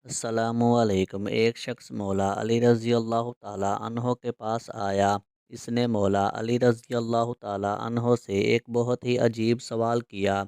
अस्सलामुअलैकुम। एक शख्स मौला अली रज़ी अल्लाह ताला अन्हो के पास आया। इसने मौला अली रज़ी अल्लाह ताला अन्हो से एक बहुत ही अजीब सवाल किया।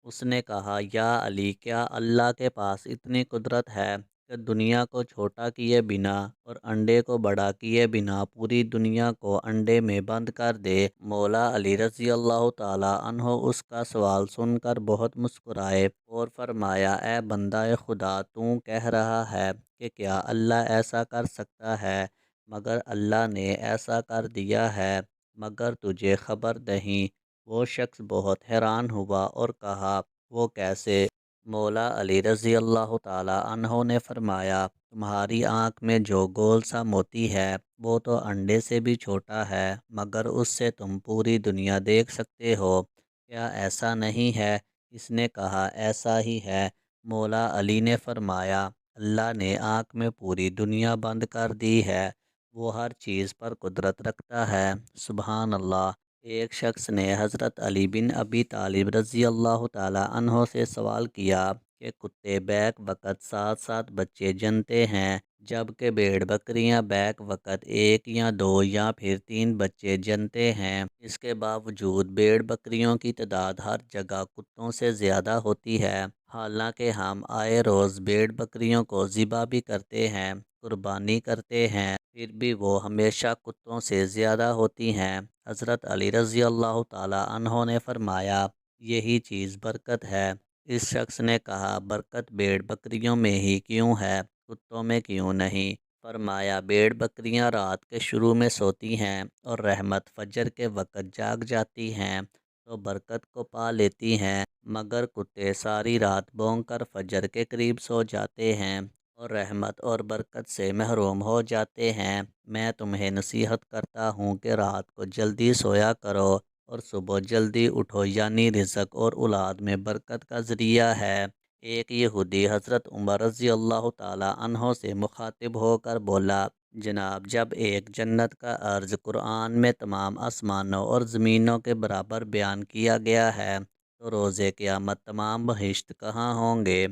उसने कहा, या अली, क्या अल्लाह के पास इतनी कुदरत है कि दुनिया को छोटा किए बिना और अंडे को बड़ा किए बिना पूरी दुनिया को अंडे में बंद कर दे? मौला अली रज़ी अल्लाह ताला अन्हो उसका सवाल सुनकर बहुत मुस्कुराए और फरमाया, ए बंदा खुदा, तू कह रहा है कि क्या अल्लाह ऐसा कर सकता है? मगर अल्लाह ने ऐसा कर दिया है, मगर तुझे खबर नहीं। वो शख्स बहुत हैरान हुआ और कहा, वो कैसे? मौला अली रज़ी अल्लाह ताला अन्हो ने फरमाया, तुम्हारी आँख में जो गोल सा मोती है वो तो अंडे से भी छोटा है, मगर उससे तुम पूरी दुनिया देख सकते हो। क्या ऐसा नहीं है? इसने कहा, ऐसा ही है। मौला अली ने फरमाया, अल्लाह ने आँख में पूरी दुनिया बंद कर दी है। वो हर चीज़ पर कुदरत रखता है। सुबहान अल्लाह। एक शख्स ने हज़रत अली बिन अबी तालिब रज़ी अल्लाह ताला अन्हो से सवाल किया कि कुत्ते बैक वक़्त 7-7 बच्चे जनते हैं, जबकि भेड़ बकरियां बैक वक़्त एक या दो या फिर तीन बच्चे जनते हैं। इसके बावजूद भेड़ बकरियों की तादाद हर जगह कुत्तों से ज़्यादा होती है। हालांकि हम आए रोज़ भेड़ बकरियों को ज़िबा भी करते हैं, कुर्बानी करते हैं, फिर भी वो हमेशा कुत्तों से ज़्यादा होती हैं। हज़रत अली रज़ी अल्लाह ताला अन्हो ने फरमाया, यही चीज़ बरकत है। इस शख्स ने कहा, बरकत भेड़ बकरियों में ही क्यों है, कुत्तों में क्यों नहीं? फरमाया, भेड़ बकरियां रात के शुरू में सोती हैं और रहमत फजर के वक़्त जाग जाती हैं तो बरकत को पा लेती हैं, मगर कुत्ते सारी रात भौंक कर फजर के करीब सो जाते हैं और रहमत और बरकत से महरूम हो जाते हैं। मैं तुम्हें नसीहत करता हूँ कि रात को जल्दी सोया करो और सुबह जल्दी उठो, यानी रिज़्क और औलाद में बरकत का ज़रिया है। एक यहूदी हज़रत उमर रज़ी अल्लाह ताला अन्हो से मुखातिब होकर बोला, जनाब, जब एक जन्नत का अर्ज़ कुरान में तमाम आसमानों और ज़मीनों के बराबर बयान किया गया है, तो रोज़े क़यामत तमाम बहिश्त कहाँ होंगे?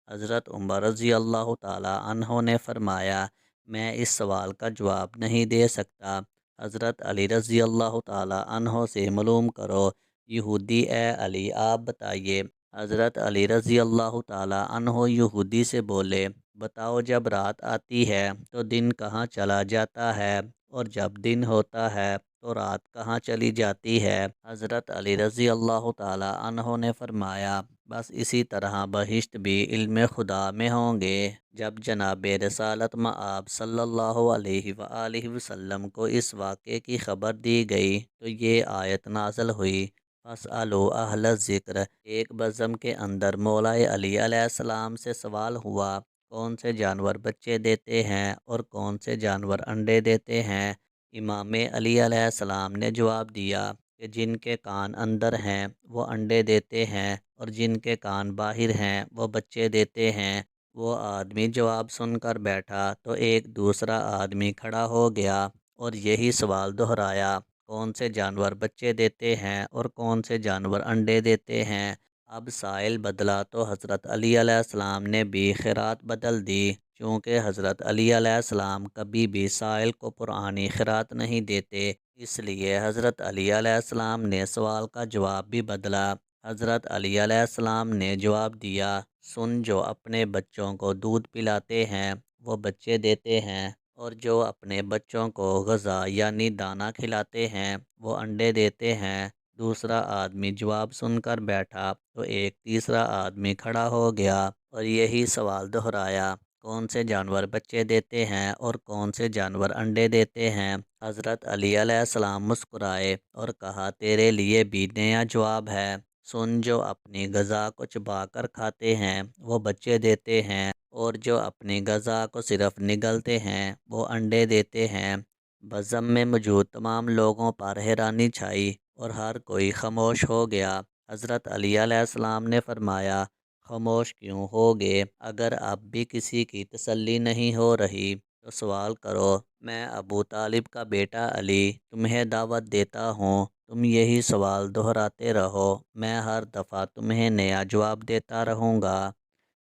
हज़रत उमर रज़ी अल्लाह ताला अन्हो ने फरमाया, मैं इस सवाल का जवाब नहीं दे सकता। हज़रत अली रज़ी अल्लाह ताला अन्हो से मालूम करो। यहूदी, ए अली, आप बताइए। हज़रत अली रज़ी अल्लाह ताला अन्हो यहूदी से बोले, बताओ, जब रात आती है तो दिन कहाँ चला जाता है, और जब दिन होता है तो रात कहाँ चली जाती है? हज़रत अली रज़ी अल्लाह ताला अन्हो ने फरमाया, बस इसी तरह बहिश्त भी इल्म खुदा में होंगे। जब जनाब रसालत मआब सल्लल्लाहु अलैहि वआलिहि वसल्लम को इस वाक़े की खबर दी गई तो ये आयत नाज़िल हुई, फस्अलू अहल ज़िक्र। एक बज़म के अंदर मौला अली अलैहिस्सलाम से सवाल हुआ, कौन से जानवर बच्चे देते हैं और कौन से जानवर अंडे देते हैं? इमाम अली अलैहिस्सलाम ने जवाब दिया कि जिनके कान अंदर हैं वो अंडे देते हैं और जिनके कान बाहर हैं वो बच्चे देते हैं। वो आदमी जवाब सुनकर बैठा तो एक दूसरा आदमी खड़ा हो गया और यही सवाल दोहराया, कौन से जानवर बच्चे देते हैं और कौन से जानवर अंडे देते हैं? अब साइल बदला तो हज़रत अली अलैहिस्सलाम ने भी खिरात बदल दी। चूँकि हज़रत अली अलैहिस्सलाम कभी भी साइल को पुरानी खिरात नहीं देते, इसलिए हज़रत अली अलैहिस्सलाम ने सवाल का जवाब भी बदला। हज़रत अली अलैहिस्सलाम ने जवाब दिया, सुन, जो अपने बच्चों को दूध पिलाते हैं वो बच्चे देते हैं, और जो अपने बच्चों को ग़ज़ा यानी दाना खिलाते हैं वो अंडे देते हैं। दूसरा आदमी जवाब सुनकर बैठा तो एक तीसरा आदमी खड़ा हो गया और यही सवाल दोहराया, कौन से जानवर बच्चे देते हैं और कौन से जानवर अंडे देते हैं? हज़रत अली अलैहिस्सलाम मुस्कुराए और कहा, तेरे लिए भी नया जवाब है। सुन, जो अपनी ग़ज़ा को चबा कर खाते हैं वो बच्चे देते हैं, और जो अपनी ग़ज़ा को सिर्फ़ निगलते हैं वो अंडे देते हैं। बज़म में मौजूद तमाम लोगों पर हैरानी छाई और हर कोई खामोश हो गया। हज़रत अली अलैहिस्सलाम ने फरमाया, खामोश क्यों होगे? अगर अब भी किसी की तसल्ली नहीं हो रही तो सवाल करो। मैं अबू तालिब का बेटा अली तुम्हें दावत देता हूँ, तुम यही सवाल दोहराते रहो, मैं हर दफ़ा तुम्हें नया जवाब देता रहूँगा।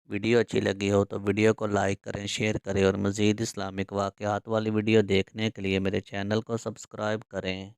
ویڈیو اچھی لگی ہو تو ویڈیو کو لائک کریں، شیئر کریں، اور مزید اسلامک واقعات والی ویڈیو دیکھنے کے لیے میرے چینل کو سبسکرائب کریں۔